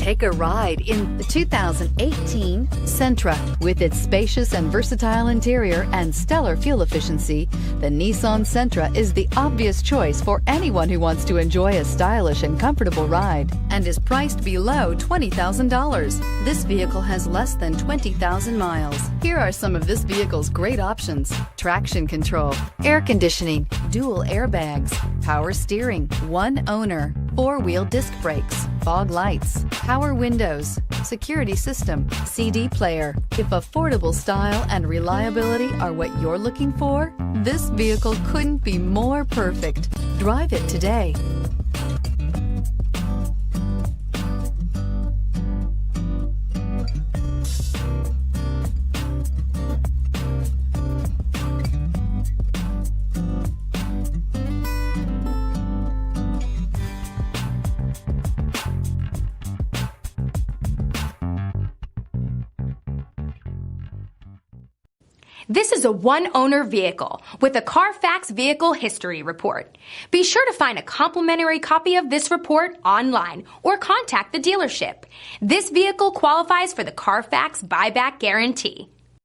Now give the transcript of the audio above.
Take a ride in the 2018 Sentra. With its spacious and versatile interior and stellar fuel efficiency, the Nissan Sentra is the obvious choice for anyone who wants to enjoy a stylish and comfortable ride and is priced below $20,000. This vehicle has less than 20,000 miles. Here are some of this vehicle's great options: traction control, air conditioning, dual airbags, power steering, one owner, four-wheel disc brakes, fog lights, power windows, security system, CD player. If affordable style and reliability are what you're looking for, this vehicle couldn't be more perfect. Drive it today. This is a one-owner vehicle with a Carfax Vehicle History Report. Be sure to find a complimentary copy of this report online or contact the dealership. This vehicle qualifies for the Carfax Buyback Guarantee.